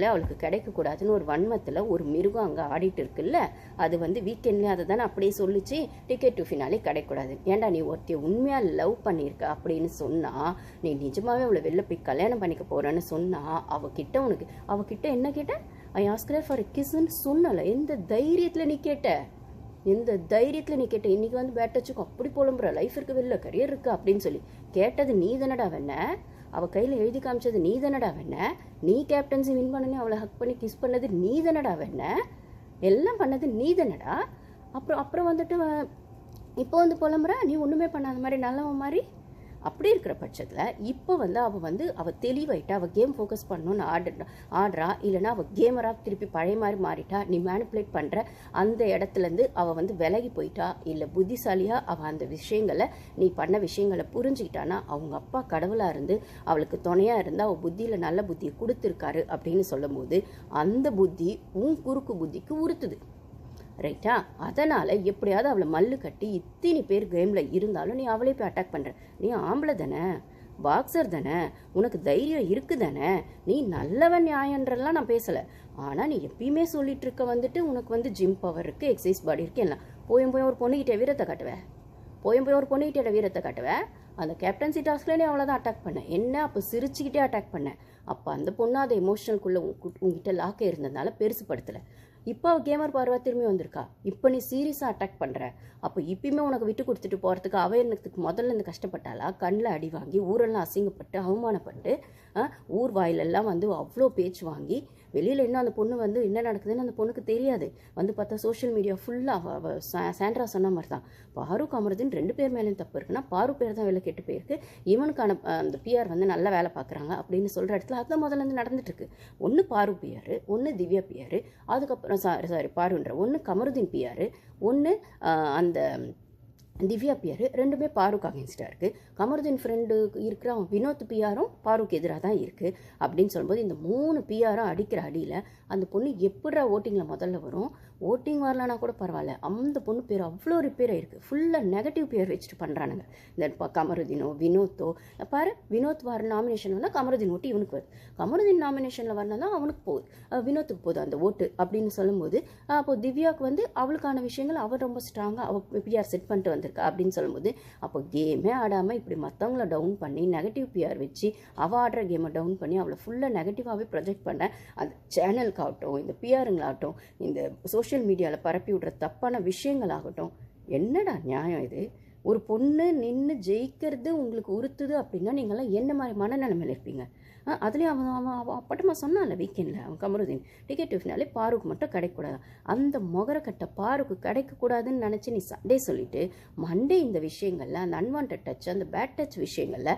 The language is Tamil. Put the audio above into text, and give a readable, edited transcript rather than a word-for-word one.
அவளுக்கு கிடைக்கக்கூடாதுன்னு ஒரு வன்மத்தில் ஒரு மிருகம் அங்கே ஆடிட்டு இருக்குல்ல, அது வந்து வீக்கெண்ட்லேயே அதை தானே அப்படியே சொல்லிச்சு, டிக்கெட் டு ஃபினாலே கிடைக்கூடாது. ஏன்டா நீ ஒருத்தைய உண்மையாக லவ் பண்ணியிருக்க அப்படின்னு சொன்னால், நீ நிஜமாகவே அவளை வெளில போய் கல்யாணம் பண்ணிக்க போகிறேன்னு சொன்னால், அவகிட்ட என்ன கேட்ட? ஐ ஆஸ்கர் ஃபார் கிஸ்ன்னு சொன்னல. எந்த தைரியத்தில் நீ கேட்ட? இன்னைக்கு வந்து பேட்டச்சுக்கும் அப்படி புலம்புற, லைஃப் இருக்கு, வெளில கரியர் இருக்கு அப்படின்னு சொல்லி கேட்டது நீ தானடா வேண? அவள் கையில் எழுதி காமிச்சது நீ தானடா வேண? நீ கேப்டன்சி வின் பண்ணனே அவளை ஹக் பண்ணி கிஸ் பண்ணது நீ தானடா வேண? எல்லாம் பண்ணது நீ தானடா. அப்புறம் வந்துட்டு இப்போ வந்து புலம்புற, நீ ஒன்றுமே பண்ணாத மாதிரி நல்லவன் மாதிரி. அப்படி இருக்கிற பட்சத்தில் இப்போ வந்து அவள் தெளிவாயிட்டா, அவள் கேம் ஃபோக்கஸ் பண்ணணும்னு ஆடுறா, இல்லைனா அவள் கேமராக திருப்பி பழைய மாதிரி மாறிட்டா, நீ மேனிப்புலேட் பண்ணுற அந்த இடத்துலேருந்து அவள் வந்து விலகி போயிட்டா, இல்லை புத்திசாலியாக அவள் அந்த விஷயங்களை, நீ பண்ண விஷயங்களை புரிஞ்சுக்கிட்டானா, அவங்க அப்பா கடவுளாக இருந்து அவளுக்கு துணையாக இருந்து அவள் புத்தியில் நல்ல புத்தியை கொடுத்துருக்காரு அப்படின்னு சொல்லும் போது அந்த புத்தி உன் குறுக்கு புத்திக்கு உறுத்துது, ரைட்டா? அதனால் எப்படியாவது அவளை மல்லு கட்டி, இத்தனை பேர் கேமில் இருந்தாலும் நீ அவளே போய் அட்டாக் பண்ணுற. நீ ஆம்பளை தானே, பாக்ஸர் தானே, உனக்கு தைரியம் இருக்குது தானே, நீ நல்லவன் நியாயன்றலாம் நான் பேசலை. ஆனால் நீ எப்பயுமே சொல்லிட்டு இருக்க வந்துட்டு உனக்கு வந்து ஜிம் பவர் இருக்குது, எக்ஸசைஸ் பாடி இருக்குது, எல்லாம் போய் ஒரு பொண்ணுகிட்ட வீரத்தை காட்டுவேன். அந்த கேப்டன்சி டாஸ்க்லேயே நீ அவ்வளோதான் அட்டாக் பண்ணேன். என்ன அப்போ சிரிச்சுக்கிட்டே அட்டாக் பண்ணேன். அப்போ அந்த பொண்ணு அதை எமோஷனல்குள்ளே உங்ககிட்ட லாக்க இருந்ததுனால பெருசுப்படுத்தலை. இப்போ அவள் கேமர் பார்வா திரும்பி வந்திருக்கா. இப்போ நீ சீரியஸாக அட்டாக் பண்ணுற. அப்போ இப்பயுமே உனக்கு விட்டு கொடுத்துட்டு போகிறதுக்கு அவேர்னஸுக்கு முதல்ல இருந்து கஷ்டப்பட்டாளா? கண்ணில் அடி வாங்கி, ஊரெல்லாம் அசிங்கப்பட்டு, அவமானப்பட்டு, ஊர் வாயிலெல்லாம் வந்து அவ்வளோ பேச்சு வாங்கி, வெளியில் இன்னும் அந்த பொண்ணு வந்து என்ன நடக்குதுன்னு அந்த பொண்ணுக்கு தெரியாது. வந்து பார்த்தா சோஷியல் மீடியா ஃபுல்லாக சாண்ட்ரா சொன்ன மாதிரி தான். பாரு அமருதீன் 2 பேர் மேலேயும் தப்பு இருக்குன்னா, பாரு பேர் தான் வேலை கெட்டு போயிருக்கு, இவனுக்கான அந்த பிஆர் வந்து நல்லா வேலை பார்க்குறாங்க அப்படின்னு சொல்கிற இடத்துல அதுதான் முதல்ல இருந்து நடந்துட்டுருக்கு. ஒன்று பாரு பிஆர், ஒன்று திவ்யா பிஆர், அதுக்கப்புறம் சாரி பாருன்ற ஒன்று கமருதீன் பிஆர், ஒன்று அந்த திவ்யா பிஆர், 2மே பாருக்கு அகேன்ஸ்டாக இருக்குது. கமருதீன் ஃப்ரெண்டு இருக்கிற அவன் வினோத் பிஆரும் பாருக்கு எதிராக தான் இருக்குது அப்படின்னு சொல்லும்போது, இந்த 3 பிஆரும் அடிக்கிற அடியில் அந்த பொண்ணு எப்படா ஓட்டிங்கில் முதல்ல வரும்? ஓட்டிங் வரலன்னா கூட பரவாயில்ல, அந்த பொண்ணு பேர் அவ்வளோ ரிப்பேர் ஆகிருக்கு. ஃபுல்லாக நெகட்டிவ் பேர் வச்சுட்டு பண்ணுறானுங்க. இந்த கமருதீனோ வினோத்தோ பாரு, வினோத் வர நாமினேஷன் வந்தால் கமருதீன் ஓட்டு இவனுக்கு வருது, கமருதீன் நாமினேஷனில் வரணும் தான் அவனுக்கு போகுது, வினோத்துக்கு போகுது அந்த ஓட்டு அப்படின்னு சொல்லும்போது, அப்போது திவ்யாவுக்கு வந்து அவளுக்கான விஷயங்கள் அவள் ரொம்ப ஸ்ட்ராங்காக அவள் பிஆர் செட் பண்ணிட்டு வந்திருக்கா அப்படின்னு சொல்லும்போது, அப்போ கேமே ஆடாமல் இப்படி மற்றவங்கள டவுன் பண்ணி நெகட்டிவ் பிஆர் வச்சு அவள் ஆடுற கேமை டவுன் பண்ணி அவளை ஃபுல்லாக நெகட்டிவாகவே ப்ரொஜெக்ட் பண்ண அந்த சேனலுக்காகட்டும், இந்த பிஆருங்களாகட்டும், இந்த சோஷியல் மீடியாவில் பரப்பி விடுற தப்பான விஷயங்களாகட்டும், என்னடா நியாயம் இது? ஒரு பொண்ணு நின்று ஜெயிக்கிறது உங்களுக்கு உறுத்துது அப்படின்னா நீங்களாம் என்ன மாதிரி மனநிலைமையில் இருப்பீங்க? அதுலேயும் அவன் அப்பட்டமா சொன்னான்ல வீக்கெண்டில், அவன் கமருதீன் டிக்கெட் ஃபினாலே பாருக்கு மட்டும் கிடைக்கக்கூடாது, அந்த முகரக்கட்டை பாருக்கு கிடைக்கக்கூடாதுன்னு நினச்சி நீ சண்டே சொல்லிவிட்டு மண்டே இந்த விஷயங்களில், அந்த அன்வான்ட் டச், அந்த பேட் டச் விஷயங்களில்